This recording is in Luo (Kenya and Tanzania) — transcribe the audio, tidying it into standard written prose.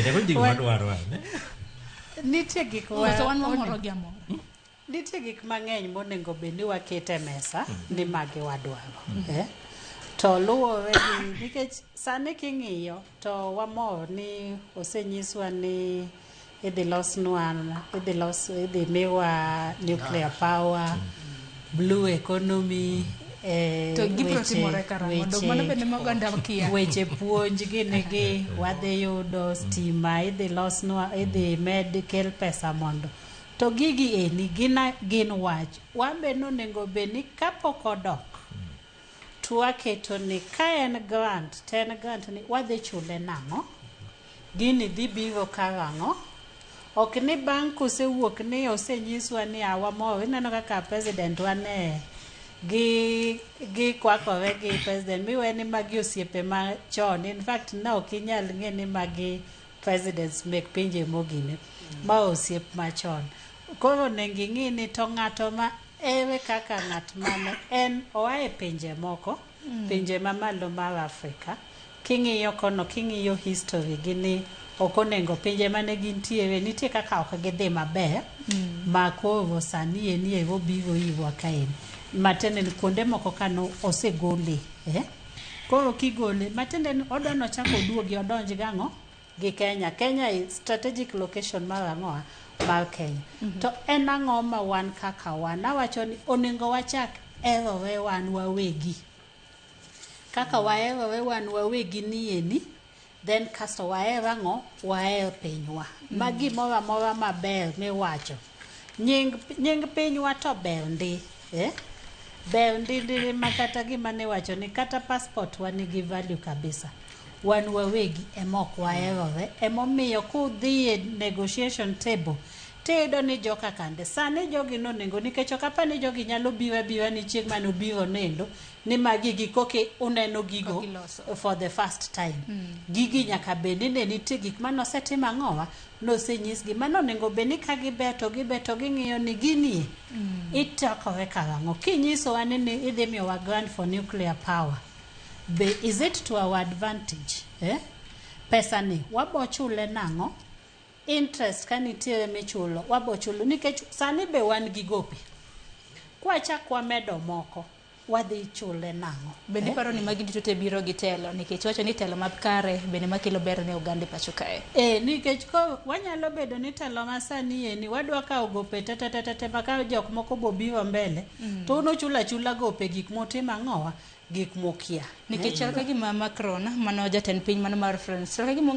Nyako gik madwaro ane. Nitie gik nitie gik mang'eny monego bed ni wakete mesa ni magi wadwaro. To luwore gi nikech sani king'iyo to wamor ni osenyiswa ni idhi miwa nuclear power, blue economy, to gibiro timore karang'o mano bende moganda kia weche puonj gi wadhi yudo stima, idhi med kel pesa mondo to gigi eni gin wach wambe nonego bed ni kapok odok to waketo ni ka en grant ni wadhi chule nang'o, gini dhi biro karang'o. Ok ni bang' kosewuok ni osenyiswa ni awamor. Ineno kaka president wane gi kwakore gi president miwe ni magi osiepe machon. In fact ne ok inyal ng'e ni magi presidents mek pinje mogine ma osiep machon. Koro nengo ing'i ni to ng'ato ma ewe kaka ng'at mane en oae pinje moko, pinje mamalo mar Afrika. King'iyo kono, king'iyo history gini ok onengo pinje mane gintiere nitie kaka ok gidhi maber ma koro sani enie obiro iwa kaen matende ni kuonde moko kano osegole koro kigole matende ni odono chako duogi odonj gang'o gi Kenya is strategic location mar ang'oa mar Kenya. To en ang'o ma wan kaka wan awacho ni onego wachak erore wan wawegi kaka waerore wan wawegi nieni, then kasto waher ang'o waher pinywa ma gimoro amora maber miwacho nying pinywa to ber ndi ber ndi makata gima ne wacho ni kata passport wa nigi value kabisa. Wan wawegi emok waherore emomiyo kudhi e negotiation table tedo ni joka kande sani jogi nonego nikech okapa ni jogi nyalo bira ni chieng' mano biro nendo ni magi gikoke uneno gigo for the first time. Gigi nyaka bed ni nitie gik manosetima ng'owa nosenyisgi mano nengo bed ni ka gibeto ging'iyo ni gini itokore karang'o. Kinyiso ni idhi miyowa grant for nuclear power, is it to our advantage? Pesa ni wabochule nang'o? Interest kanitiere michulo wabochulo nikech sani be wan gi gope kwachak wamedo moko wadhi chule nang'o. Bende paro ni magi duto biro gi telo nikech wacho ni telo makare bende makelo ber ne oganda pacho kae. Nikech ko wanyalo bedo ni telo masani eni wadwa kawo gope tete maka jok moko bobiro mbele to uno chula gope gik motimo ang'owa gik mokia nikech ka gima Macron mano jatend piny mano mar France ka gima